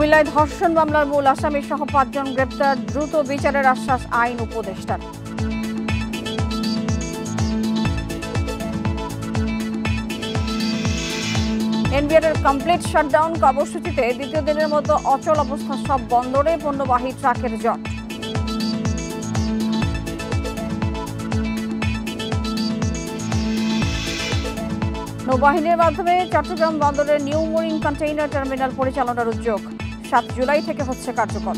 কুমিল্লায় ধর্ষণ মামলার মূল আসামি সহ ৫ জন গ্রেপ্তার, দ্রুত বিচারের আশ্বাস আইন উপদেষ্টার। এনবিআর এর কমপ্লিট শাটডাউন কর্মসূচিতে দ্বিতীয় দিনের মতো অচল অবস্থা সব বন্দরে, পণ্যবাহী ট্রাকের জট। নৌবাহিনীর মাধ্যমে চট্টগ্রাম বন্দরের নিউ মুরিং কন্টেইনার টার্মিনাল পরিচালনার উদ্যোগ ৭ জুলাই থেকে হচ্ছে কার্যকর।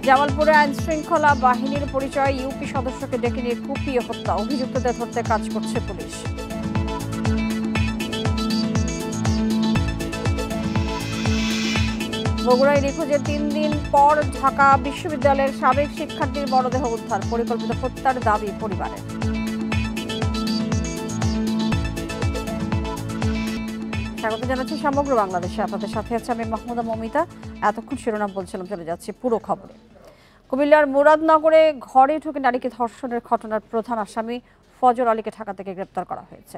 জামালপুরে আইন শৃঙ্খলা বাহিনীর পরিচয় ইউপি সদস্যকে ডেকে নিয়ে কুপিয়ে হত্যা, অভিযুক্তদের ধরতে কাজ করছে পুলিশ। বগুড়ায় নিখোঁজের ৩ দিন পর ঢাকা বিশ্ববিদ্যালয়ের সাবেক শিক্ষার্থীর মরদেহ উদ্ধার, পরিকল্পিত হত্যার দাবি পরিবারের। স্বাগত জানাচ্ছি সমগ্র বাংলাদেশে, আপনাদের সাথে আছে আমি মাহমুদা মমিতা। এতক্ষণ শিরোনাম বলছিলাম, চলে যাচ্ছি পুরো খবরে। কুমিল্লার মুরাদনগরে ঘরে ঢুকে নারীকে ধর্ষণের ঘটনার প্রধান আসামি ফজর আলীকে ঢাকা থেকে গ্রেপ্তার করা হয়েছে।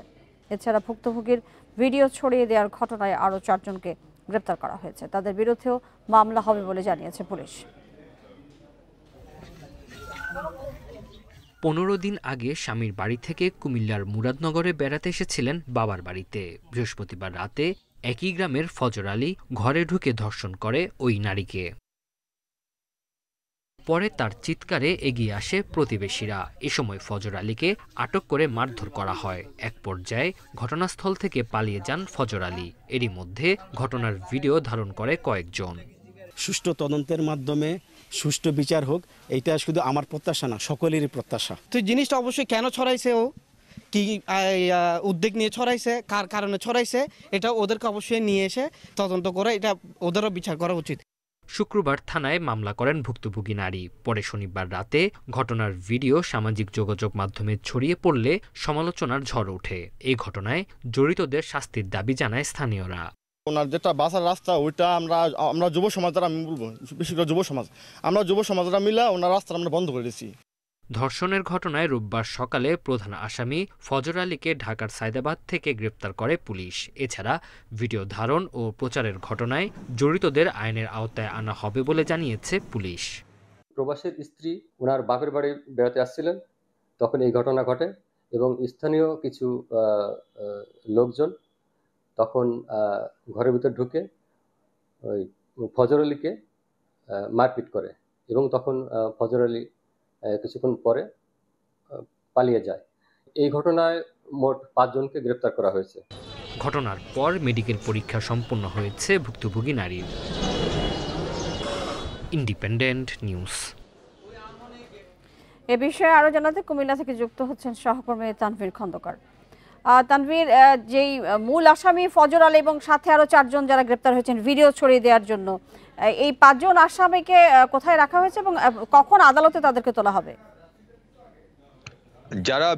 এছাড়া ভুক্তভোগীর ভিডিও ছড়িয়ে দেওয়ার ঘটনায় আরও ৪ জনকে গ্রেপ্তার করা হয়েছে। তাদের বিরুদ্ধেও মামলা হবে বলে জানিয়েছে পুলিশ। ১৫ দিন আগে স্বামীর বাড়ি থেকে কুমিল্লার মুরাদনগরে বেড়াতে এসেছিলেন বাবার বাড়িতে। বৃহস্পতিবার রাতে একই গ্রামের ফজর আলী ঘরে ঢুকে ধর্ষণ করে ওই নারীকে। পরে তার চিৎকারে এগিয়ে আসে প্রতিবেশীরা। এ সময় ফজর আলীকে আটক করে মারধর করা হয়। এক পর্যায়ে ঘটনাস্থল থেকে পালিয়ে যান ফজর আলী। এরই মধ্যে ঘটনার ভিডিও ধারণ করে কয়েকজন। সুষ্ঠু তদন্তের মাধ্যমে সুষ্ঠু বিচার হোক, এইটা শুধু আমার প্রত্যাশা না, সকলেরই প্রত্যাশা। তো জিনিসটা অবশ্যই কেন ছড়াইছে, ও কি উদ্যোগ নিয়ে ছড়াইছে, কার কারণে ছড়াইছে, এটা ওদেরকে অবশ্যই নিয়ে এসে তদন্ত করে এটা ওদেরও বিচার করা উচিত। শুক্রবার থানায় মামলা করেন ভুক্তভোগী নারী। পরে শনিবার রাতে ঘটনার ভিডিও সামাজিক যোগাযোগ মাধ্যমে ছড়িয়ে পড়লে সমালোচনার ঝড় ওঠে। এই ঘটনায় জড়িতদের শাস্তির দাবি জানায় স্থানীয়রা। ওনার যেটা বাসার রাস্তা, ওইটা আমরা যুব সমাজ দ্বারা, আমি বলবো বিশেষ করে যুব সমাজরা মিলে ওনার রাস্তা আমরা বন্ধ করে দিয়েছি। ধর্ষণের ঘটনায় রোববার সকালে প্রধান আসামি ফজর আলীকে ঢাকার সায়দাবাদ থেকে গ্রেপ্তার করে পুলিশ। এছাড়া ভিডিও ধারণ ও প্রচারের ঘটনায় জড়িতদের আইনের আওতায় আনা হবে বলে জানিয়েছে পুলিশ। প্রবাসীর স্ত্রী ওনার বাপের বাড়ি বেড়াতে আসছিলেন, তখন এই ঘটনা ঘটে এবং স্থানীয় কিছু লোকজন তখন ঘরের ভিতর ঢুকে ওই ফজর আলীকে মারপিট করে এবং তখন ফজর আলী কিছুক্ষণ পরে পালিয়ে যায়। এই ঘটনায় মোট ৫ জনকে গ্রেপ্তার করা হয়েছে। ঘটনার পর মেডিকেল পরীক্ষা সম্পন্ন হয়েছে ভুক্তভোগী নারীর। Independent news. এ বিষয়ে আরো জানাতে কুমিল্লা থেকে যুক্ত হচ্ছেন সহকর্মী তানভীর খন্দকার। তানভীর, যেই মূল আসামি ফজর আলী এবং সাথে আরো ৪ জন যারা গ্রেপ্তার হয়েছেন ভিডিও ছড়িয়ে দেওয়ার জন্য, এই ৫ জন আসামিকে কোথায় রাখা হয়েছে এবং কখন আদালতে তাদেরকে তোলা হবে? যারা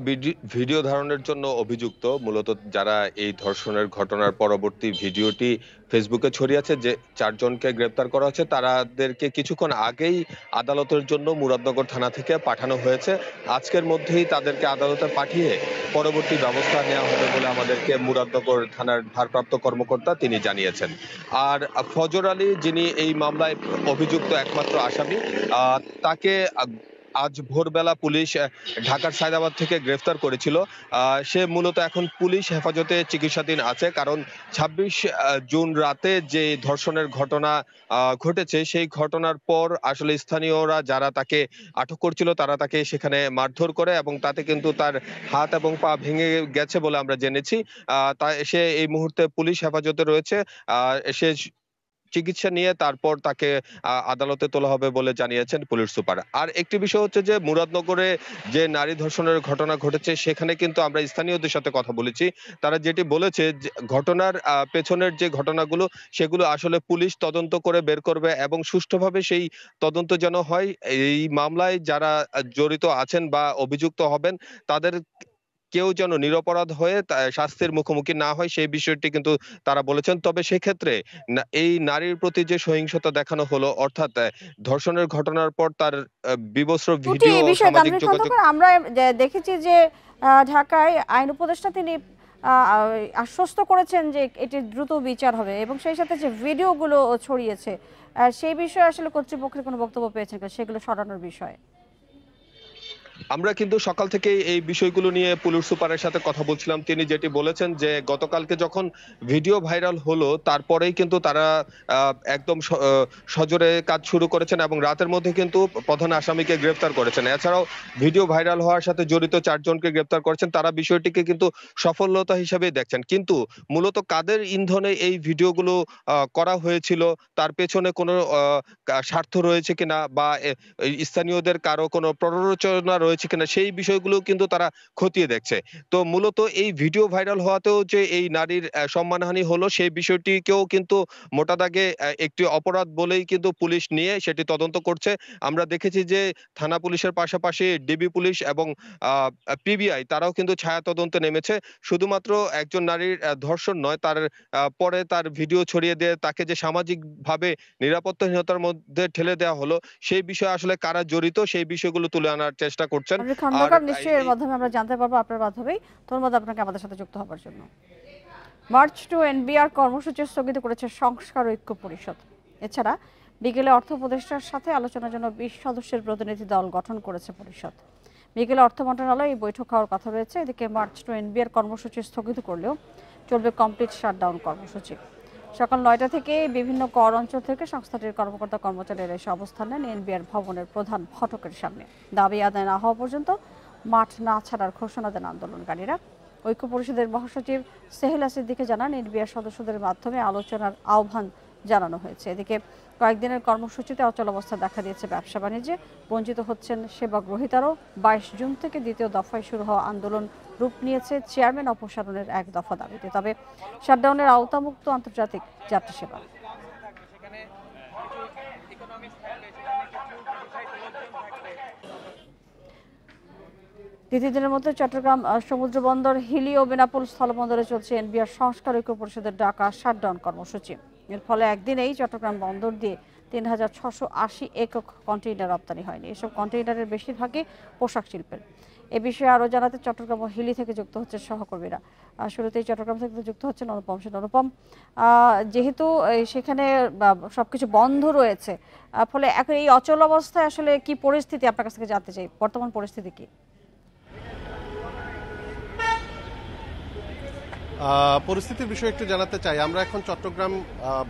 ভিডিও ধারণের জন্য অভিযুক্ত, মূলত যারা এই ধর্ষণের ঘটনার পরবর্তী ভিডিওটি ফেসবুকে ছড়িয়েছে, যে ৪ জনকে গ্রেপ্তার করা হয়েছে, তাদেরকে কিছুক্ষণ আগেই আদালতের জন্য মুরাদনগর থানা থেকে পাঠানো হয়েছে। আজকের মধ্যেই তাদেরকে আদালতে পাঠিয়ে পরবর্তী ব্যবস্থা নেওয়া হবে বলে আমাদেরকে মুরাদনগর থানার ভারপ্রাপ্ত কর্মকর্তা তিনি জানিয়েছেন। আর ফজর আলী, যিনি এই মামলায় অভিযুক্ত একমাত্র আসামি, তাকে আজ ভোরবেলা পুলিশ ঢাকার সায়দাবাদ থেকে গ্রেফতার করেছিল। সে মূলত এখন পুলিশ হেফাজতে চিকিৎসাধীন আছে, কারণ ২৬ জুন রাতে যে ধর্ষণের ঘটনা ঘটেছে, সেই ঘটনার পর আসলে স্থানীয়রা যারা তাকে আটক করছিল তারা তাকে সেখানে মারধর করে এবং তাতে কিন্তু তার হাত এবং পা ভেঙে গেছে বলে আমরা জেনেছি। সে এই মুহূর্তে পুলিশ হেফাজতে রয়েছে। সে চিকিৎসা নিয়ে তারপর তাকে আদালতে তোলা হবে বলে জানিয়েছেন পুলিশ সুপার। আর একটি বিষয় হচ্ছে যে মুরাদনগরে যে নারী ধর্ষণের ঘটনা ঘটেছে, সেখানে কিন্তু আমরা স্থানীয়দের সাথে কথা বলেছি। তারা যেটি বলেছে, ঘটনার পেছনের যে ঘটনাগুলো সেগুলো আসলে পুলিশ তদন্ত করে বের করবে এবং সুষ্ঠুভাবে সেই তদন্ত যেন হয়। এই মামলায় যারা জড়িত আছেন বা অভিযুক্ত হবেন, তাদের কেউ যেন নিরপরাধ হয়ে শাস্তির মুখোমুখি না হয়, সেই বিষয়টি কিন্তু তারা বলেছেন। তবে সেক্ষেত্রে এই নারীর প্রতি যে সহিংসতা দেখানো হলো, অর্থাৎ ধর্ষণের ঘটনার পর তার বিবস্ত্র ভিডিও সামাজিক যোগাযোগ, আমরা দেখেছি যে ঢাকায় আইন উপদেষ্টা তিনি আশ্বস্ত করেছেন যে এটি দ্রুত বিচার হবে এবং সেই সাথে যে ভিডিওগুলো ছড়িয়েছে সেই বিষয়ে আসলে কর্তৃপক্ষের কোনো বক্তব্য পেয়েছেন সেগুলো সরানোর বিষয়ে? আমরা কিন্তু সকাল থেকে এই বিষয়গুলো নিয়ে পুলিশ সুপারের সাথে কথা বলছিলাম। তিনি যেটি বলেছেন যে গতকালকে যখন ভিডিও ভাইরাল হলো তারপরেই কিন্তু তারা একদম সজোরে কাজ শুরু করেছেন এবং রাতের মধ্যে কিন্তু প্রধান আসামিকে গ্রেফতার করেছেন। এছাড়াও ভিডিও ভাইরাল হওয়ার সাথে জড়িত 4 জনকে গ্রেফতার করেছেন। তারা বিষয়টিকে কিন্তু সফলতা হিসেবে দেখছেন। কিন্তু মূলত কাদের ইন্ধনে এই ভিডিওগুলো করা হয়েছিল, তার পেছনে কোনো স্বার্থ রয়েছে কিনা বা স্থানীয়দের কারো কোনো প্ররোচনা রয়েছে কিনা সেই বিষয়গুলো কিন্তু তারা খতিয়ে দেখছে। তো মূলত এই ভিডিও ভাইরাল হওয়াতেও যে এই নারীর সম্মানহানি হলো সেই বিষয়টিকেও কিন্তু মোটা দাগে একটি অপরাধ বলেই কিন্তু পুলিশ নিয়ে সেটি তদন্ত করছে। আমরা দেখেছি যে থানা পুলিশের পাশাপাশি ডিবি পুলিশ এবং পিবিআই তারাও কিন্তু ছায়া তদন্তে নেমেছে। শুধুমাত্র একজন নারীর ধর্ষণ নয়, তার পরে তার ভিডিও ছড়িয়ে দিয়ে তাকে যে সামাজিকভাবে নিরাপত্তাহীনতার মধ্যে ঠেলে দেওয়া হলো সেই বিষয়ে আসলে কারা জড়িত সেই বিষয়গুলো তুলে আনার চেষ্টা করছেন। খন্দকার নিশ্চয়ই এর মাধ্যমে আমরা জানতে পারবো আপনার মাধ্যমেই। ধন্যবাদ আপনাকে আমাদের সাথে যুক্ত হবার জন্য। মার্চ টু এনবিআর কর্মসূচি স্থগিত করেছে সংস্কার ঐক্য পরিষদ। এছাড়া বিকেলে অর্থ উপদেষ্টার সাথে আলোচনার জন্য 20 সদস্যের প্রতিনিধি দল গঠন করেছে পরিষদ। বিকেলে অর্থ মন্ত্রণালয়ে এই বৈঠক হওয়ার কথা রয়েছে। এদিকে মার্চ টু এনবিআর কর্মসূচি স্থগিত করলেও চলবে কমপ্লিট শাটডাউন কর্মসূচি। সকাল 9টা থেকে বিভিন্ন কর অঞ্চল থেকে সংস্থাটির কর্মকর্তা কর্মচারীরা এসে অবস্থান নেন এনবিআর ভবনের প্রধান ফটকের সামনে। দাবি আদায় না হওয়া পর্যন্ত মাঠ না ছাড়ার ঘোষণা দেন আন্দোলনকারীরা। ঐক্য পরিষদের মহাসচিব সেহেলা সিদ্দিকী জানান এনবিআর সদস্যদের মাধ্যমে আলোচনার আহ্বান জানানো হয়েছে। এদিকে কয়েকদিনের কর্মসূচিতে অচলাবস্থা দেখা দিয়েছে ব্যবসা বাণিজ্যে, বঞ্চিত হচ্ছেন সেবা গ্রহীতারাও। 22 জুন থেকে দ্বিতীয় দফায় শুরু হওয়া আন্দোলন রূপ নিয়েছে চেয়ারম্যান অপসারণের 1 দফা দাবিতে। তবে শাটডাউনের আওতামুক্ত আন্তর্জাতিক যাত্রী সেবা। দ্বিতীয় দিনের মধ্যে চট্টগ্রাম সমুদ্র বন্দর, হিলি ও বেনাপোল স্থলবন্দরে চলছে এনবিআর সংস্কার ঐক্য পরিষদের ডাকা শাটডাউন কর্মসূচি। এর ফলে একদিনেই চট্টগ্রাম বন্দর দিয়ে 3680 একক কন্টেইনার রপ্তানি হয়নি। এসব কন্টেইনারের বেশিরভাগই পোশাক শিল্পের। এ বিষয়ে আরও জানাতে চট্টগ্রাম ও হিলি থেকে যুক্ত হচ্ছে সহকর্মীরা। শুরুতেই চট্টগ্রাম থেকে যুক্ত হচ্ছেন অনুপম সেন। অনুপম, যেহেতু সেখানে সবকিছু বন্ধ রয়েছে, ফলে এখন এই অচল অবস্থায় আসলে কি পরিস্থিতি, আপনার কাছ থেকে জানতে চাই বর্তমান পরিস্থিতি কি? পরিস্থিতির বিষয়ে একটু জানাতে চাই। আমরা এখন চট্টগ্রাম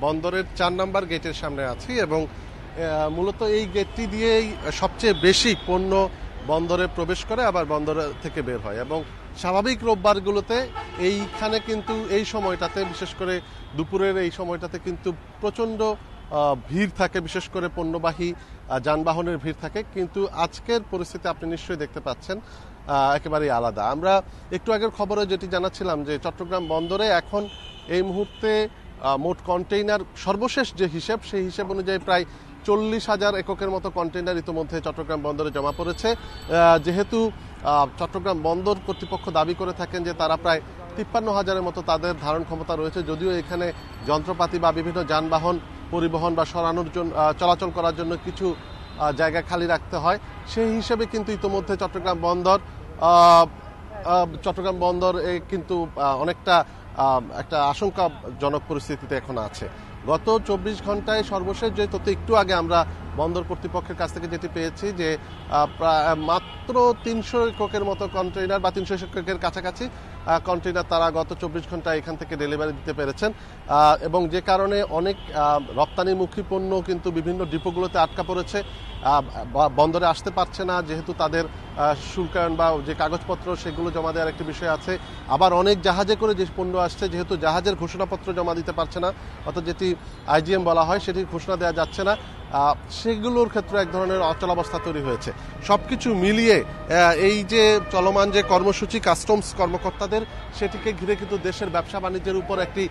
বন্দরের 4 নম্বর গেটের সামনে আছি এবং মূলত এই গেটটি দিয়েই সবচেয়ে বেশি পণ্য বন্দরে প্রবেশ করে আবার বন্দর থেকে বের হয় এবং স্বাভাবিক রোববারগুলোতে এইখানে কিন্তু এই সময়টাতে, বিশেষ করে দুপুরের এই সময়টাতে কিন্তু প্রচণ্ড ভিড় থাকে, বিশেষ করে পণ্যবাহী যানবাহনের ভিড় থাকে। কিন্তু আজকের পরিস্থিতি আপনি নিশ্চয়ই দেখতে পাচ্ছেন একেবারেই আলাদা। আমরা একটু আগের খবরে যেটি জানাচ্ছিলাম যে চট্টগ্রাম বন্দরে এখন এই মুহূর্তে মোট কন্টেইনার সর্বশেষ যে হিসেব, সেই হিসেব অনুযায়ী প্রায় 40,000 এককের মতো কন্টেইনার ইতিমধ্যে চট্টগ্রাম বন্দরে জমা পড়েছে। যেহেতু চট্টগ্রাম বন্দর কর্তৃপক্ষ দাবি করে থাকেন যে তারা প্রায় 53,000-এর মতো তাদের ধারণ ক্ষমতা রয়েছে, যদিও এখানে যন্ত্রপাতি বা বিভিন্ন যানবাহন পরিবহন বা সরানোর জন্য, চলাচল করার জন্য কিছু জায়গা খালি রাখতে হয়। সেই হিসেবে কিন্তু ইতিমধ্যে চট্টগ্রাম বন্দর কিন্তু অনেকটা একটা আশঙ্কাজনক পরিস্থিতিতে এখন আছে। গত 24 ঘন্টায় সর্বশেষ যে তথ্য একটু আগে আমরা বন্দর কর্তৃপক্ষের কাছ থেকে যেটি পেয়েছি যে মাত্র 300 এককের মতো কন্টেইনার বা 300 এককের কাছাকাছি কন্টেইনার তারা গত 24 ঘন্টায় এখান থেকে ডেলিভারি দিতে পেরেছেন এবং যে কারণে অনেক রপ্তানিমুখী পণ্য কিন্তু বিভিন্ন ডিপোগুলোতে আটকা পড়েছে, বন্দরে আসতে পারছে না, যেহেতু তাদের শুল্কায়ন বা যে কাগজপত্র সেগুলো জমা দেওয়ার একটি বিষয় আছে। আবার অনেক জাহাজে করে যে পণ্য আসছে, যেহেতু জাহাজের ঘোষণাপত্র জমা দিতে পারছে না, অর্থাৎ যেটি আইজিএম বলা হয় সেটি ঘোষণা দেওয়া যাচ্ছে না, সেগুলোর ক্ষেত্রে এক ধরনের অচলাবস্থা তৈরি হয়েছে। সবকিছু মিলিয়ে এই যে চলমান যে কর্মসূচি কাস্টমস কর্মকর্তাদের, সেটিকে ঘিরে কিন্তু দেশের ব্যবসা বাণিজ্যের উপর একটি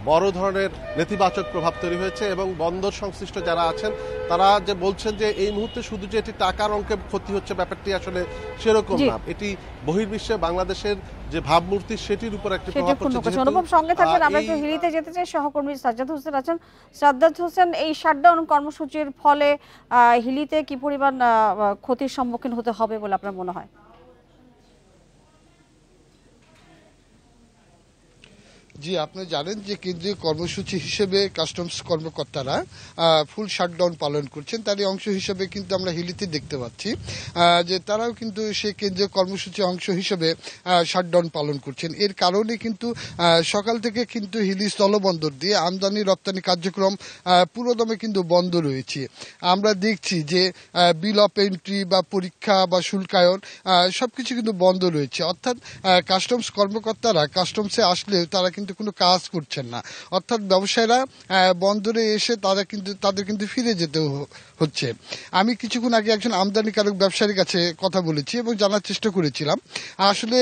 বড় ধরনের নেতিবাচক প্রভাব তৈরি হয়েছে এবং বন্দর সংশ্লিষ্ট যারা আছেন তারা যে বলছেন যে এই মুহূর্তে শুধু যে এটি টাকার অঙ্কে ক্ষতি হচ্ছে ব্যাপারটি আসলে সেরকম না, এটি বহির্বিশ্বে বাংলাদেশের যে ভাবমূর্তি সেটির উপর একটি প্রভাব পড়ছে। অনুভব সঙ্গে থাকবেন, আমরা একটু হিলিতে যেতে চাই। সহকর্মী সাজ্জাদ হোসেন আছেন। সাজ্জাদ হোসেন, এই শাটডাউন কর্মসূচির ফলে হিলিতে কি পরিমাণ ক্ষতির সম্মুখীন হতে হবে বলে আপনার মনে হয়? জি, আপনি জানেন যে কেন্দ্রীয় কর্মসূচি হিসেবে কাস্টমস কর্মকর্তারা ফুল শাটডাউন পালন করছেন। তারই অংশ হিসেবে কিন্তু আমরা হিলিতে দেখতে পাচ্ছি যে তারাও কিন্তু সেই কেন্দ্রীয় কর্মসূচি অংশ হিসেবে শাটডাউন পালন করছেন। এর কারণে কিন্তু সকাল থেকে কিন্তু হিলি স্থলবন্দর দিয়ে আমদানি রপ্তানি কার্যক্রম পুরোদমে কিন্তু বন্ধ রয়েছে। আমরা দেখছি যে বিল অফ এন্ট্রি বা পরীক্ষা বা শুল্কায়ন সবকিছু কিন্তু বন্ধ রয়েছে। অর্থাৎ কাস্টমস কর্মকর্তারা কাস্টমসে আসলেও তারা কিন্তু কোনো কাজ করছেন না। অর্থাৎ ব্যবসায়ীরা বন্দরে এসে তাদের কিন্তু ফিরে যেতে হচ্ছে। আমি কিছুক্ষণ আগে একজন আমদানিকারক ব্যবসায়ীর কাছে কথা বলেছি এবং জানার চেষ্টা করেছিলাম আসলে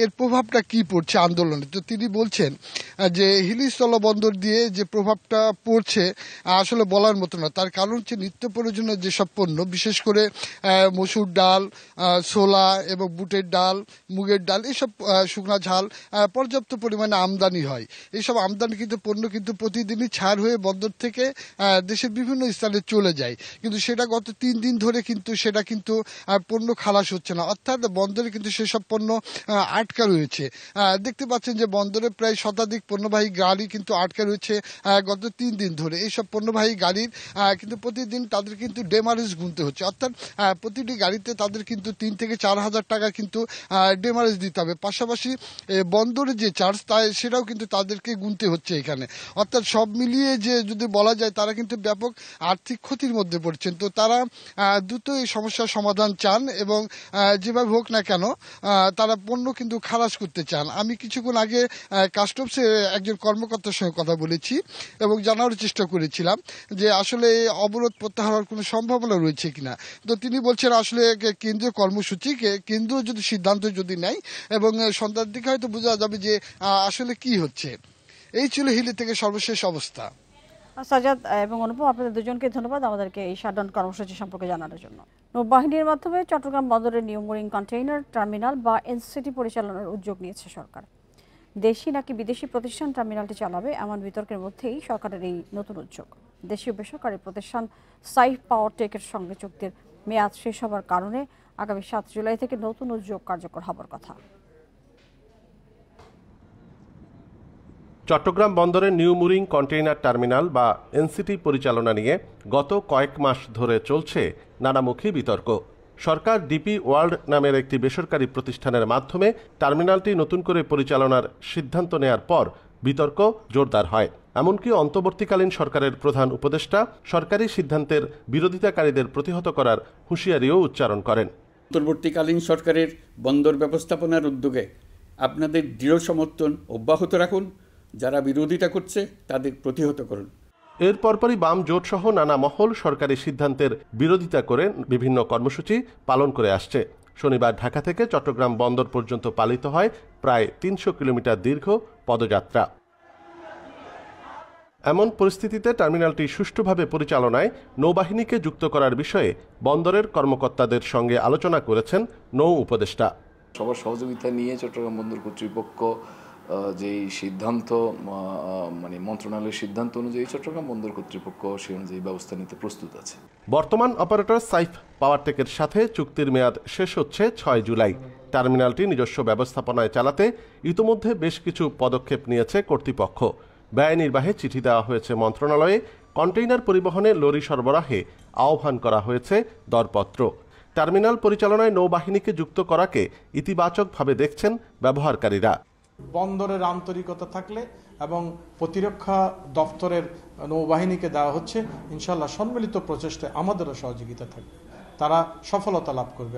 এর প্রভাবটা কি পড়ছে আন্দোলনে। তো তিনি বলছেন যে হিলি স্থলবন্দর দিয়ে যে প্রভাবটা পড়ছে আসলে বলার মতো না। তার কারণ হচ্ছে নিত্য প্রয়োজনীয় যেসব পণ্য, বিশেষ করে মসুর ডাল, ছোলা এবং বুটের ডাল, মুগের ডাল, এসব শুকনা ঝাল পর্যাপ্ত পরিমাণে আমদানি হয়। এইসব আমদানিকৃত পণ্য কিন্তু প্রতিদিনই ছাড় হয়ে বন্দর থেকে দেশের বিভিন্ন স্থানে চলে যায়, কিন্তু সেটা গত 3 দিন ধরে কিন্তু সেটা কিন্তু পণ্য খালাস হচ্ছে না। অর্থাৎ বন্দরে কিন্তু সেসব পণ্য আটকা রয়েছে। দেখতে পাচ্ছেন যে বন্দরে প্রায় শতাধিক পণ্যবাহী গাড়ি কিন্তু আটকা রয়েছে গত 3 দিন ধরে। এইসব পণ্যবাহী গাড়ির কিন্তু প্রতিদিন তাদের কিন্তু ডেমারেজ গুনতে হচ্ছে। অর্থাৎ প্রতিটি গাড়িতে তাদের কিন্তু 3 থেকে 4 হাজার টাকা কিন্তু ডেমারেজ দিতে হবে। পাশাপাশি বন্দরে যে চার্জ সেটাও কিন্তু তাদেরকে গুনতে হচ্ছে এখানে। অর্থাৎ সব মিলিয়ে যে যদি বলা যায় তারা কিন্তু ব্যাপক আর্থিক ক্ষতির মধ্যে পড়ছেন। তো তারা দ্রুত এই সমস্যার সমাধান চান এবং যেভাবে হোক না কেন তারা পণ্য কিন্তু খালাস করতে চান। আমি কিছুক্ষণ আগে কাস্টমসে একজন কর্মকর্তার সঙ্গে কথা বলেছি এবং জানার চেষ্টা করেছিলাম যে আসলে অবরোধ প্রত্যাহারের কোনো সম্ভাবনা রয়েছে কিনা। তো তিনি বলছেন আসলে কেন্দ্রীয় কর্মসূচি কেন্দ্র যদি সিদ্ধান্ত যদি নেয় এবং সন্ধ্যার দিকে হয়তো বোঝা যাবে যে আসলে কি হচ্ছে। এই ছিল হিলি থেকে সর্বশেষ অবস্থা। সাজাদ এবং অনুপম, আপনাদের দুজনকে ধন্যবাদ আমাদেরকে এই শাটডাউন কর্মসূচি সম্পর্কে জানানোর জন্য। নৌবাহিনীর মাধ্যমে চট্টগ্রাম বন্দরের নিউ মুরিং কন্টেইনার টার্মিনাল বা এনসিটি পরিচালনার উদ্যোগ নিয়েছে সরকার। দেশি নাকি বিদেশি প্রতিষ্ঠান টার্মিনালটি চালাবে এমন বিতর্কের মধ্যেই সরকারের এই নতুন উদ্যোগ। দেশীয় বেসরকারি প্রতিষ্ঠান সাইফ পাওয়ার টেকের সঙ্গে চুক্তির মেয়াদ শেষ হবার কারণে আগামী 7 জুলাই থেকে নতুন উদ্যোগ কার্যকর হবার কথা। চট্টগ্রাম বন্দরের নিউ মুরিং কন্টেইনার টার্মিনাল বা এনসিটি পরিচালনা নিয়ে গত কয়েক মাস ধরে চলছে নানামুখী বিতর্ক। সরকার ডিপি ওয়ার্ল্ড নামের একটি বেসরকারি প্রতিষ্ঠানের মাধ্যমে টার্মিনালটি নতুন করে পরিচালনার সিদ্ধান্ত নেয়ার পর বিতর্ক জোরদার হয়। এমনকি অন্তর্বর্তীকালীন সরকারের প্রধান উপদেষ্টা সরকারি সিদ্ধান্তের বিরোধিতাকারীদের প্রতিহত করার হুঁশিয়ারিও উচ্চারণ করেন। অন্তর্বর্তীকালীন সরকারের বন্দর ব্যবস্থাপনার উদ্যোগে আপনাদের দৃঢ় সমর্থন অব্যাহত রাখুন, যারা বিরোধিতা করছে তাদের প্রতিহত করুন। এর পরপরই বাম জোটসহ নানা মহল সরকারি সিদ্ধান্তের বিরোধিতা করে বিভিন্ন কর্মসূচি পালন করে আসছে। শনিবার ঢাকা থেকে চট্টগ্রাম বন্দর পর্যন্ত পালিত হয় প্রায় 300 কিলোমিটার দীর্ঘ পদযাত্রা। এমন পরিস্থিতিতে টার্মিনালটি সুষ্ঠুভাবে পরিচালনায় নৌবাহিনীকে যুক্ত করার বিষয়ে বন্দরের কর্মকর্তাদের সঙ্গে আলোচনা করেছেন নৌ উপদেষ্টা। সবার সহযোগিতা নিয়ে চট্টগ্রাম বন্দর কর্তৃপক্ষ যেই সিদ্ধান্ত মন্ত্রণালয়ের সিদ্ধান্ত অনুযায়ী চট্টগ্রাম বন্দর কর্তৃপক্ষ সেই অনুযায়ী ব্যবস্থা নিতে প্রস্তুত আছে। বর্তমান অপারেটর সাইফ পাওয়ার টেকের সাথে চুক্তির মেয়াদ শেষ হচ্ছে 6 জুলাই। টার্মিনালটি নিজস্ব ব্যবস্থাপনায় চালাতে ইতোমধ্যে বেশ কিছু পদক্ষেপ নিয়েছে কর্তৃপক্ষ। ব্যয় নির্বাহে চিঠি দেওয়া হয়েছে মন্ত্রণালয়ে। কন্টেইনার পরিবহনে লরি সরবরাহে আহ্বান করা হয়েছে দরপত্র। টার্মিনাল পরিচালনায় নৌবাহিনীকে যুক্ত করাকে ইতিবাচকভাবে দেখছেন ব্যবহারকারীরা। বন্দরের আন্তরিকতা থাকলে এবং প্রতিরক্ষা দপ্তরের নৌবাহিনীকে দেওয়া হচ্ছে, ইনশাল্লাহ সম্মিলিত প্রচেষ্টায় আমাদেরও সহযোগিতা থাকবে, তারা সফলতা লাভ করবে।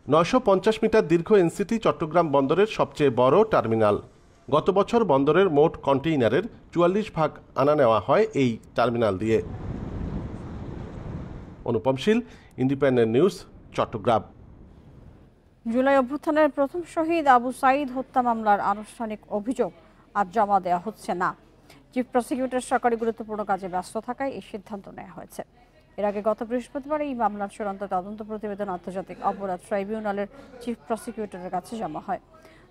950 মিটার দীর্ঘ এনসিটি চট্টগ্রাম বন্দরের সবচেয়ে বড় টার্মিনাল। গত বছর বন্দরের মোট কন্টেইনারের 44 ভাগ আনা নেওয়া হয় এই টার্মিনাল দিয়ে। অনুপম শীল, ইন্ডিপেন্ডেন্ট নিউজ, চট্টগ্রাম। জুলাই অভ্যুত্থানের প্রথম শহীদ আবু সাঈদ হত্যা মামলার আনুষ্ঠানিক অভিযোগ আজ জমা দেওয়া হচ্ছে না। চিফ প্রসিকিউটর সরকারি গুরুত্বপূর্ণ কাজে ব্যস্ত থাকায় এই সিদ্ধান্ত নেওয়া হয়েছে। এর আগে গত বৃহস্পতিবার এই মামলার চূড়ান্ত তদন্ত প্রতিবেদন আন্তর্জাতিক অপরাধ ট্রাইব্যুনালের চিফ প্রসিকিউটরের কাছে জমা হয়।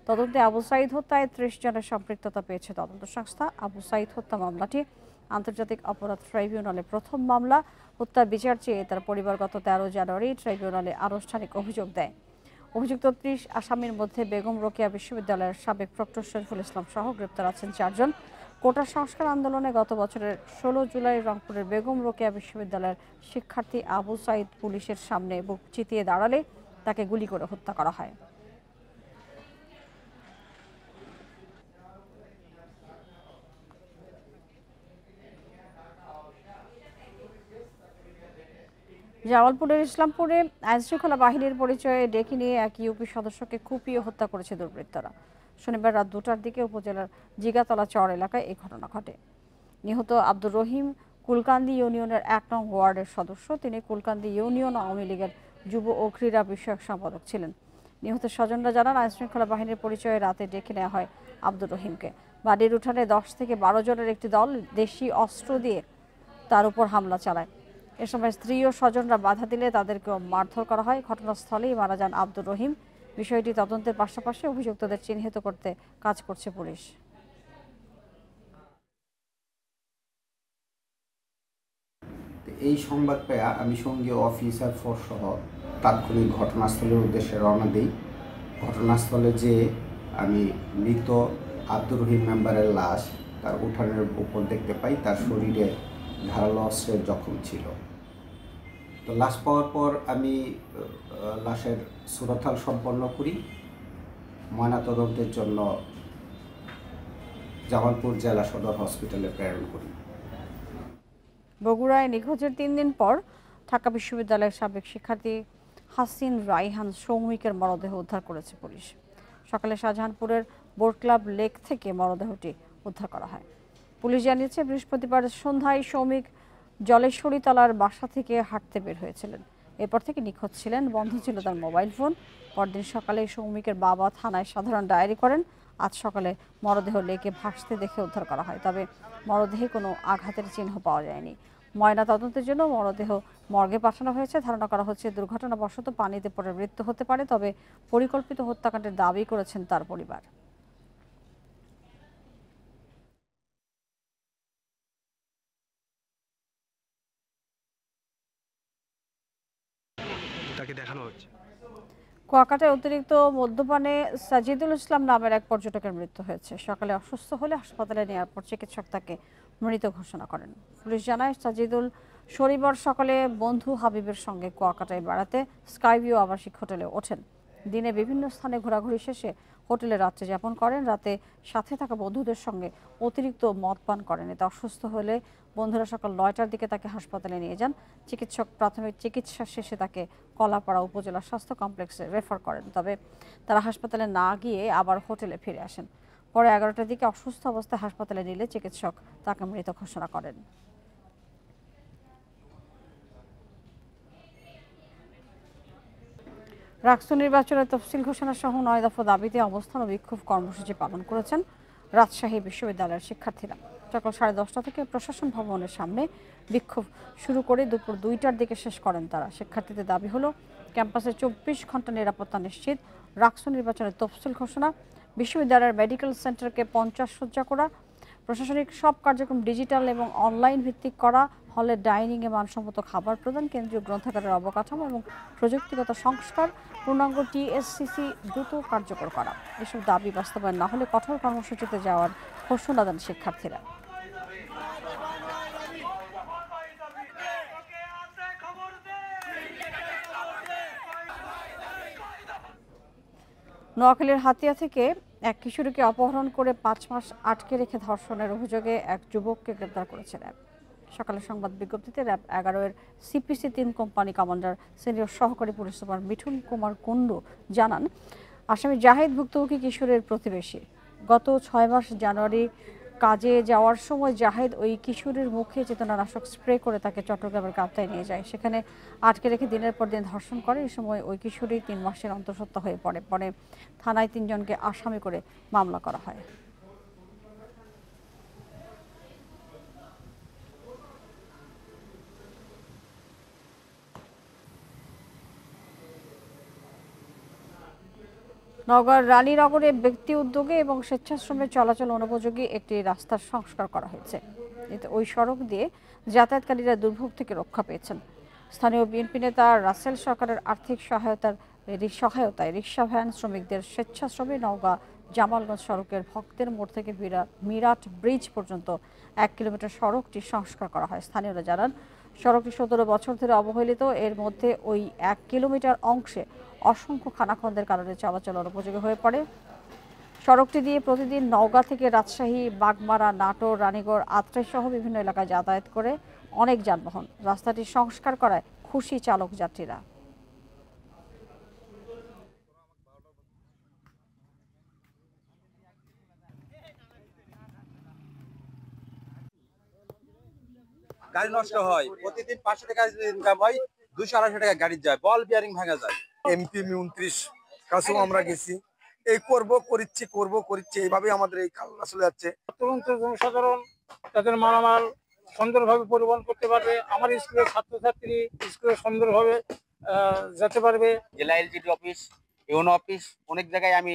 তদন্তে আবু সাঈদ হত্যায় 30 জনের সম্পৃক্ততা পেয়েছে তদন্ত সংস্থা। আবু সাঈদ হত্যা মামলাটি আন্তর্জাতিক অপরাধ ট্রাইব্যুনালে প্রথম মামলা। হত্যার বিচার চেয়ে তার পরিবার গত 13 জানুয়ারি ট্রাইব্যুনালে আনুষ্ঠানিক অভিযোগ দেয়। অভিযুক্ত 30 আসামির মধ্যে বেগম রোকেয়া বিশ্ববিদ্যালয়ের সাবেক প্রক্টর শরীফুল ইসলাম সহ গ্রেপ্তার আছেন 4 জন। কোটা সংস্কার আন্দোলনে গত বছরের 16 জুলাই রংপুরের বেগম রোকেয়া বিশ্ববিদ্যালয়ের শিক্ষার্থী আবু সাইদ পুলিশের সামনে বুক চিতিয়ে দাঁড়ালে তাকে গুলি করে হত্যা করা হয়। জামালপুরের ইসলামপুরে আইনশৃঙ্খলা বাহিনীর পরিচয়ে ডেকে নিয়ে এক ইউপি সদস্যকে কুপিয়ে হত্যা করেছে দুর্বৃত্তরা। শনিবার রাত 2টার দিকে উপজেলার জিগাতলা চর এলাকায় এই ঘটনা ঘটে। নিহত আব্দুর রহিম কুলকান্দি ইউনিয়নের 1 নং ওয়ার্ডের সদস্য। তিনি কুলকান্দি ইউনিয়ন আওয়ামী লীগের যুব ও ক্রীড়া বিষয়ক সম্পাদক ছিলেন। নিহত স্বজনরা জানান, আইনশৃঙ্খলা বাহিনীর পরিচয়ে রাতে ডেকে নেওয়া হয় আব্দুর রহিমকে। বাড়ির উঠানে 10 থেকে 12 জনের একটি দল দেশি অস্ত্র দিয়ে তার উপর হামলা চালায়। এ সময় স্ত্রী ও স্বজনরা বাধা দিলে তাদেরকেও মারধর করা হয়। ঘটনাস্থলেই মারা যান আব্দুর রহিম। বিষয়টি তদন্তের পাশাপাশি অভিযুক্তদের চিহ্নিত করতে কাজ করছে পুলিশ। এই সংবাদ পেয়ে আমি সঙ্গীয় অফিসার ফোর্স সহ তাৎক্ষণিক ঘটনাস্থলের উদ্দেশ্যে রওনা দিই। ঘটনাস্থলে যে আমি মৃত আব্দুর রহিম মেম্বারের লাশ তার উঠানের উপর দেখতে পাই। তার শরীরে ধারালো অস্ত্রের জখম ছিল। তো লাশ পাওয়ার পর আমি লাশের সুরতহাল সম্পন্ন করি। ময়নাতদন্তের জন্য জামালপুর জেলা সদর হসপিটালে প্রেরণ করি। বগুড়ায় নিখোঁজের 3 দিন পর ঢাকা বিশ্ববিদ্যালয়ের সাবেক শিক্ষার্থী হাসিন রাইহান সৌমিকের মরদেহ উদ্ধার করেছে পুলিশ। সকালে শাহজাহানপুরের বোট ক্লাব লেক থেকে মরদেহটি উদ্ধার করা হয়। পুলিশ জানিয়েছে, বৃহস্পতিবার সন্ধ্যায় সৌমিক জলেশ্বরীতলার বাসা থেকে হাঁটতে বের হয়েছিলেন। এরপর থেকে নিখোঁজ ছিলেন। বন্ধ ছিল তার মোবাইল ফোন। পরদিন সকালে সৌমিকের বাবা থানায় সাধারণ ডায়েরি করেন। আজ সকালে মরদেহ লেকে ভাসতে দেখে উদ্ধার করা হয়। তবে মরদেহে কোনো আঘাতের চিহ্ন পাওয়া যায়নি। ময়না তদন্তের জন্য মরদেহ মর্গে পাঠানো হয়েছে। ধারণা করা হচ্ছে দুর্ঘটনাবশত পানিতে পড়ে মৃত্যু হতে পারে। তবে পরিকল্পিত হত্যাকাণ্ডের দাবি করেছেন তার পরিবার। কুয়াকাটায় অতিরিক্ত মদ্যপানে সাজিদুল ইসলাম নামের এক পর্যটকের মৃত্যু হয়েছে। সকালে অসুস্থ হলে হাসপাতালে নেওয়ার পর চিকিৎসক তাকে মৃত ঘোষণা করেন। পুলিশ জানায়, সাজিদুল শনিবার সকালে বন্ধু হাবিবের সঙ্গে কুয়াকাটায় বেড়াতে স্কাইভিউ আবাসিক হোটেলে ওঠেন। দিনে বিভিন্ন স্থানে ঘোরাঘুরি শেষে হোটেলে রাত্রি যাপন করেন। রাতে সাথে থাকা বন্ধুদের সঙ্গে অতিরিক্ত মদ পান করেন। এতে অসুস্থ হলে বন্ধুরা সকাল 9টার দিকে তাকে হাসপাতালে নিয়ে যান। চিকিৎসক প্রাথমিক চিকিৎসা শেষে তাকে কলাপাড়া উপজেলা স্বাস্থ্য কমপ্লেক্সে রেফার করেন। তবে তারা হাসপাতালে না গিয়ে আবার হোটেলে ফিরে আসেন। পরে 11টার দিকে অসুস্থ অবস্থায় হাসপাতালে নিলে চিকিৎসক তাকে মৃত ঘোষণা করেন। রাষ্ট্র নির্বাচনের তফসিল ঘোষণা সহ 9 দফা দাবিতে অবস্থান ও বিক্ষোভ কর্মসূচি পালন করেছেন রাজশাহী বিশ্ববিদ্যালয়ের শিক্ষার্থীরা। সকাল 10:30 থেকে প্রশাসন ভবনের সামনে বিক্ষোভ শুরু করে দুপুর 2টার দিকে শেষ করেন তারা। শিক্ষার্থীদের দাবি হলো, ক্যাম্পাসে 24 ঘন্টা নিরাপত্তা নিশ্চিত, রাষ্ট্র নির্বাচনের তফসিল ঘোষণা, বিশ্ববিদ্যালয়ের মেডিকেল সেন্টারকে 50 সজ্জা করা, প্রশাসনিক সব কার্যক্রম ডিজিটাল এবং অনলাইন ভিত্তিক করা, হলে ডাইনিংয়ে মানসম্মত খাবার প্রদান, কেন্দ্রীয় গ্রন্থাগারের অবকাঠামো এবং প্রযুক্তিগত সংস্কার, পূর্ণাঙ্গ টিএসসিসি দ্রুত কার্যকর করা। এসব দাবি বাস্তবায়ন না হলে কঠোর কর্মসূচিতে যাওয়ার ঘোষণা দেন শিক্ষার্থীরা। নোয়াখালীর হাতিয়া থেকে এক কিশোরীকে অপহরণ করে 5 মাস আটকে রেখে ধর্ষণের অভিযোগে এক যুবককে গ্রেপ্তার করেছে র্যাব। সকালে সংবাদ বিজ্ঞপ্তিতে র্যাব 11-এর সিপিসি 3 কোম্পানি কমান্ডার সিনিয়র সহকারী পুলিশ সুপার মিঠুন কুমার কুন্ডু জানান, আসামি জাহিদ ভুক্তভোগী কিশোরের প্রতিবেশী। গত 6 মাস জানুয়ারি কাজে যাওয়ার সময় জাহিদ ওই কিশোরীর মুখে চেতনানাশক স্প্রে করে তাকে চট্টগ্রামের কাপ্তায় নিয়ে যায়। সেখানে আটকে রেখে দিনের পর দিন ধর্ষণ করে। এই সময় ওই কিশোরী 3 মাসের অন্তঃসত্ত্বা হয়ে পড়ে। পরে থানায় 3 জনকে আসামি করে মামলা করা হয়। নওগাঁর রানীনগরে ব্যক্তি উদ্যোগে এবং স্বেচ্ছাশ্রমে চলাচল অনুপযোগী একটি রাস্তার সংস্কার করা হয়েছে। এতে ওই সড়ক দিয়ে যাতায়াতকারীরা দুর্ভোগ থেকে রক্ষা পেয়েছেন। স্থানীয় বিএনপি নেতা রাসেল সরকারের আর্থিক সহায়তার এরই সহায়তায় রিক্সা ভ্যান শ্রমিকদের স্বেচ্ছাশ্রমে নওগাঁ জামালগঞ্জ সড়কের ভক্তের মোড় থেকে মিরাট ব্রিজ পর্যন্ত 1 কিলোমিটার সড়কটি সংস্কার করা হয়। স্থানীয়রা জানান, সড়কটি 17 বছর ধরে অবহেলিত। এর মধ্যে ওই 1 কিলোমিটার অংশে অসংখ্য খানাখন্দের কারণে চলাচল অনুপযোগী হয়ে পড়ে। সড়কটি দিয়ে প্রতিদিন নওগাঁ থেকে রাজশাহী, বাগমারা, নাটোর, রানীগড়, আত্রাই সহ বিভিন্ন এলাকায় যাতায়াত করে অনেক যানবাহন। রাস্তাটি সংস্কার করায় খুশি চালক যাত্রীরা। গাড়ি নষ্ট হয়, প্রতিদিন 500 টাকা ইনকাম হয়, 200-250 টাকা গাড়ি যায়, বল বিয়ারিং ভাঙা যায়। এমপি 29 কাছেও আমরা গেছি, এই করছি এইভাবে আমাদের এই কাজ চলে যাচ্ছে। তুরন্ত জনসাধারণ তাদের মালামাল সুন্দরভাবে পরিবহন করতে পারবে, আমার স্কুলের ছাত্রছাত্রী স্কুলে সুন্দরভাবে যেতে পারবে। জেলা এলজিডি অফিস, ইউনো অফিস, অনেক জায়গায় আমি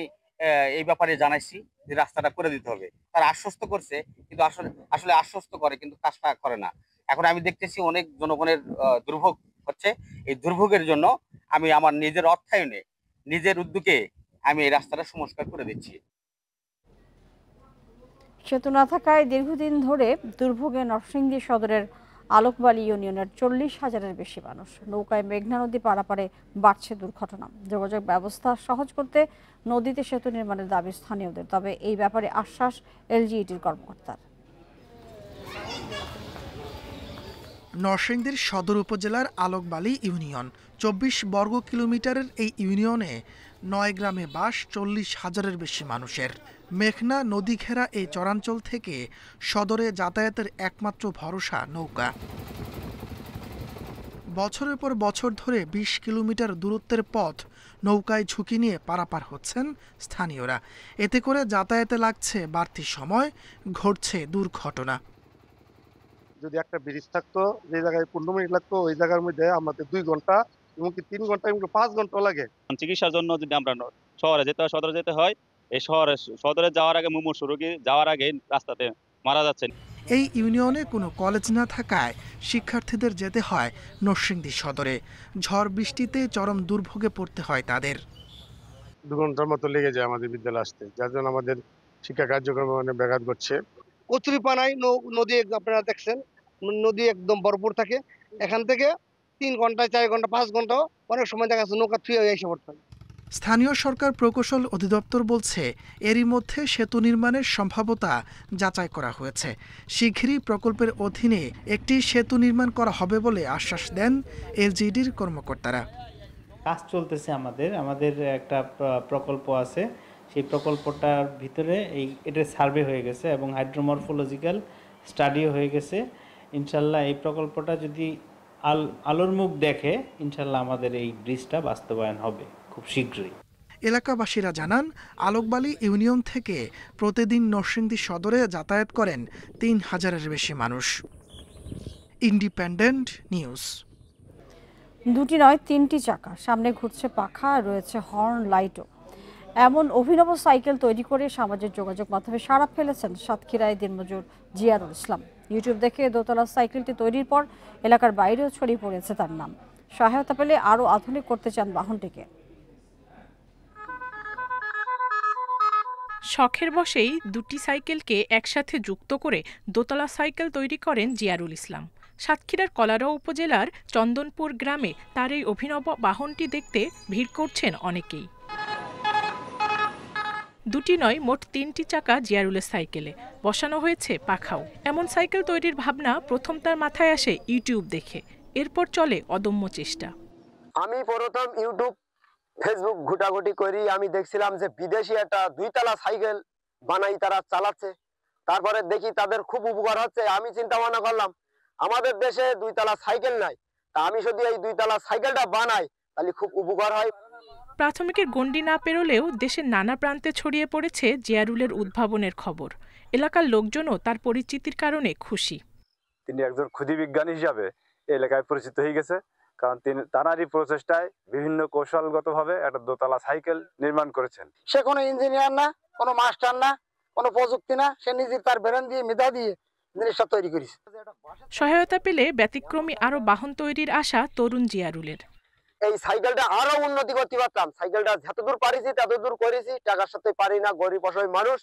এই ব্যাপারে জানাইছি যে রাস্তাটা করে দিতে হবে। তারা আশ্বস্ত করছে, কিন্তু আসলে আশ্বস্ত করে কিন্তু কাজটা করে না। এখন আমি দেখতেছি অনেক জনগণের দুর্ভোগ হচ্ছে। এই দুর্ভোগের জন্য আমি আমার নিজের অর্থায়নে, নিজের উদ্যোগে আমি এই রাস্তাটা সংস্কার করে দিচ্ছি। সেতু না থাকায় দীর্ঘদিন ধরে দুর্ভোগে নরসিংদী সদরের আলোকবালি ইউনিয়নের 40,000-এর বেশি মানুষ। নৌকায় মেঘনা নদী পারাপারে বাড়ছে দুর্ঘটনা। যোগাযোগ ব্যবস্থা সহজ করতে নদীতে সেতু নির্মাণের দাবি স্থানীয়দের। তবে এই ব্যাপারে আশ্বাস এলজিইডির কর্মকর্তার। নরসিংদীর সদর উপজেলার আলোকবালি ইউনিয়ন 24 বর্গ কিলোমিটারের এই ইউনিয়নে 9 গ্রামে বাস 40,000-এর বেশি মানুষের। মেঘনা নদী ঘেরা এই চরাঞ্চল থেকে সদরে যাতায়াতের একমাত্র ভরসা নৌকা। বছরের পর বছর ধরে 20 কিলোমিটার দূরত্বের পথ নৌকায় ঝুঁকি নিয়ে পারাপার হচ্ছেন স্থানীয়রা। এতে করে যাতায়াতে লাগছে বাড়তি সময়, ঘটছে দুর্ঘটনা। যদি একটা ব্রিজ থাকতো, যে জায়গায় 15 মিনিট লাগতো ওই জায়গার মধ্যে আমাদের 2 ঘন্টা, এমনকি 3 ঘন্টা, এমনকি 5 ঘন্টা লাগে। চিকিৎসার জন্য যদি আমরা শহরে যেতে হয়, সদরে যেতে হয়, এই সদরে যাওয়ার আগে মুমূর্ষু রোগী যাওয়ার আগে রাস্তাতে মারা যাচ্ছেন। এই ইউনিয়নে কোনো কলেজ না থাকায় শিক্ষার্থীদের যেতে হয় নরসিংদী সদরে। ঝড় বৃষ্টিতে চরম দুর্ভোগে পড়তে হয় তাদের। 2 ঘন্টার মতো লেগে যায় আমাদের বিদ্যালয়ে আসতে, যার জন্য আমাদের শিক্ষা কার্যক্রমে অনেক ব্যাঘাত ঘটছে। কচুরিপানায় নদী আপনারা দেখছেন, নদী একদম ভরপুর থাকে। এখান থেকে 3 ঘন্টা, 4 ঘন্টা, 5 ঘন্টা অনেক সময় দেখা যাচ্ছে নৌকা থুয়ে এসে পড়তে। স্থানীয় সরকার প্রকৌশল অধিদপ্তর বলছে, এরই মধ্যে সেতু নির্মাণের সম্ভাব্যতা যাচাই করা হয়েছে। শীঘ্রই প্রকল্পের অধীনে একটি সেতু নির্মাণ করা হবে বলে আশ্বাস দেন এলজিইডির কর্মকর্তারা। কাজ চলতেছে, আমাদের একটা প্রকল্প আছে, সেই প্রকল্পটার ভিতরে এটার সার্ভে হয়ে গেছে এবং হাইড্রোমরফোলজিক্যাল স্টাডিও হয়ে গেছে। ইনশাল্লাহ এই প্রকল্পটা যদি আলোর মুখ দেখে, ইনশাল্লাহ আমাদের এই ব্রিজটা বাস্তবায়ন হবে খুব শীঘ্রই। এলাকাবাসীরা জানান, আলোকবালি ইউনিয়ন থেকে প্রতিদিন নরসিংদী সদরে যাতায়াত করেন 3,000-এর বেশি মানুষ। Independent news. 2টি নয় 3টি চাকা, সামনে ঘুরছে পাখা, রয়েছে হর্ন লাইটও। এমন অভিনব সাইকেল তৈরি করে সামাজিক যোগাযোগ মাধ্যমে সাড়া ফেলেছেন সাতক্ষীরায় দিনমজুর জিয়ারুল ইসলাম। ইউটিউব দেখে দোতলা সাইকেলটি তৈরির পর এলাকার বাইরেও ছড়িয়ে পড়েছে তার নাম। সহায়তা পেলে আরও আধুনিক করতে চান বাহনটিকে। শখের বশেই 2টি সাইকেলকে একসাথে যুক্ত করে দোতলা সাইকেল তৈরি করেন জিয়ারুল ইসলাম। সাতক্ষীরার কলারোয়া উপজেলার চন্দনপুর গ্রামে তার এই অভিনব বাহনটি দেখতে ভিড় করছেন অনেকেই। 2টি নয়, মোট 3টি চাকা জিয়ারুলের সাইকেলে, বসানো হয়েছে পাখাও। এমন সাইকেল তৈরির ভাবনা প্রথম তার মাথায় আসে ইউটিউব দেখে, এরপর চলে অদম্য চেষ্টা। আমি প্রথম ইউটিউব, ফেসবুক ঘুটাঘুটি করি, আমি দেখছিলাম যে বিদেশি একটা 2তলা সাইকেল বানাই তারা চালাচ্ছে। তারপরে দেখি তাদের খুব উপকার হচ্ছে। আমি চিন্তা ভাবনা করলাম, আমাদের দেশে 2তলা সাইকেল নাই, তা আমি যদি এই 2তলা সাইকেলটা বানাই তাহলে খুব উপকার হয়। প্রাথমিকের গণ্ডি না পেরোলেও দেশের নানা প্রান্তে ছড়িয়ে পড়েছে জিয়ারুলের উদ্ভাবনের খবর। এলাকার লোকজনও তার পরিচিতির কারণে খুশি। তিনি একজন ক্ষুদি বিজ্ঞানী হিসাবে এলাকায় পরিচিত হয়ে গেছে, কারণ তিনি তারই প্রচেষ্টায় বিভিন্ন কৌশলগতভাবে একটা দোতলা সাইকেল নির্মাণ করেছেন। সে কোনো ইঞ্জিনিয়ার না, কোনো মাস্টার না, কোনো প্রযুক্তি না, সে নিজে তার ব্রেন দিয়ে, মেধা দিয়ে জিনিসটা তৈরি করেছে। সহায়তা পেলে ব্যতিক্রমী আরো বাহন তৈরির আশা তরুণ জিয়ারুলের। এই সাইকেলটা আরো উন্নতি করতে পারতাম। সাইকেলটা যতদূর পারিছি ততদূর করেছি, টাকার সাথে পারি না, গরিব অসহায় মানুষ,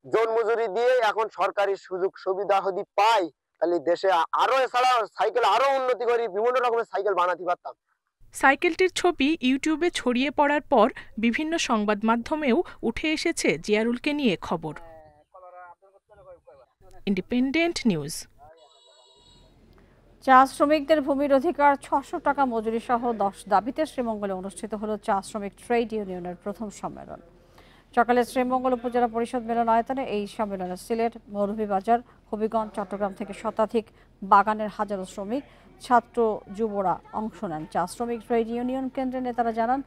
জন মজুরি দিয়ে এখন সরকারি সুযোগ সুবিধা যদি পাই তাহলে দেশে আরো এছাড়া সাইকেল আরো উন্নতি করি, বিভিন্ন রকমের সাইকেল বানাতে পারতাম। সাইকেলটির ছবি ইউটিউবে ছড়িয়ে পড়ার পর বিভিন্ন সংবাদ মাধ্যমেও উঠে এসেছে জিয়ারুলকে নিয়ে খবর। Independent news. চা শ্রমিকদের ভূমির অধিকার, 600 টাকা মজুরি সহ 10 দাবিতে শ্রীমঙ্গলে অনুষ্ঠিত হলো চা শ্রমিক ট্রেড ইউনিয়নের প্রথম সম্মেলন। সকালে শ্রীমঙ্গল উপজেলা পরিষদ মিলনায়তনে এই সম্মেলনে সিলেট, মৌলভীবাজার, হবিগঞ্জ, চট্টগ্রাম থেকে শতাধিক বাগানের হাজারো শ্রমিক, ছাত্র, যুবরা অংশ নেন। চা শ্রমিক ট্রেড ইউনিয়ন কেন্দ্রের নেতারা জানান,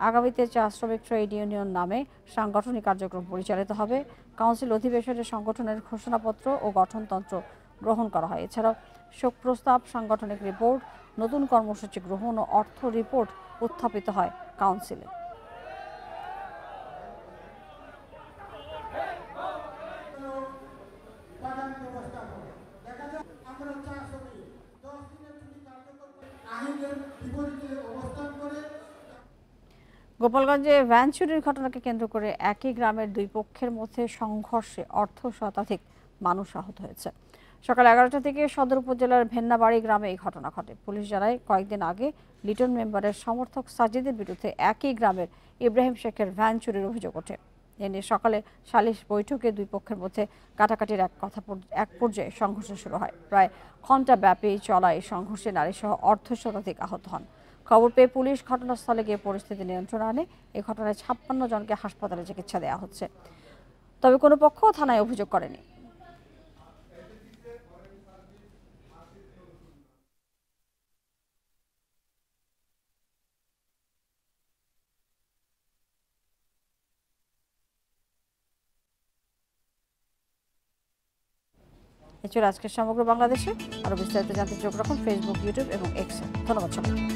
আগামীতে চা শ্রমিক ট্রেড ইউনিয়ন নামে সাংগঠনিক কার্যক্রম পরিচালিত হবে। কাউন্সিল অধিবেশনে সংগঠনের ঘোষণাপত্র ও গঠনতন্ত্র গ্রহণ করা হয়। এছাড়াও শোক প্রস্তাব, সাংগঠনিক রিপোর্ট, নতুন কর্মসূচি গ্রহণ ও অর্থ রিপোর্ট উত্থাপিত হয় কাউন্সিলে। গোপালগঞ্জে ভ্যান চুরির ঘটনাকে কেন্দ্র করে একই গ্রামের দুই পক্ষের মধ্যে সংঘর্ষে অর্ধ শতাধিক মানুষ আহত হয়েছে। সকাল 11টা থেকে সদর উপজেলার ভেন্নাবাড়ি গ্রামে এই ঘটনা ঘটে। পুলিশ জানায়, কয়েকদিন আগে লিটন মেম্বারের সমর্থক সাজিদের বিরুদ্ধে একই গ্রামের ইব্রাহিম শেখের ভ্যান চুরির অভিযোগ ওঠে। এ নিয়ে সকালে সালিশ বৈঠকে দুই পক্ষের মধ্যে কাটাকাটির এক পর্যায়ে সংঘর্ষ শুরু হয়। প্রায় ঘণ্টাব্যাপী চলা এই সংঘর্ষে নারীসহ অর্ধ শতাধিক আহত হন। খবর পেয়ে পুলিশ ঘটনাস্থলে গিয়ে পরিস্থিতি নিয়ন্ত্রণে আনে। এই ঘটনায় 56 জনকে হাসপাতালে চিকিৎসা দেওয়া হচ্ছে, তবে কোনো পক্ষ থানায় অভিযোগ করেনি। এছাড়া আজকের সমগ্র বাংলাদেশে আরো বিস্তারিত জানতে চোখ রাখুন ফেসবুক, ইউটিউব এবং এক্সে। ধন্যবাদ সবাই।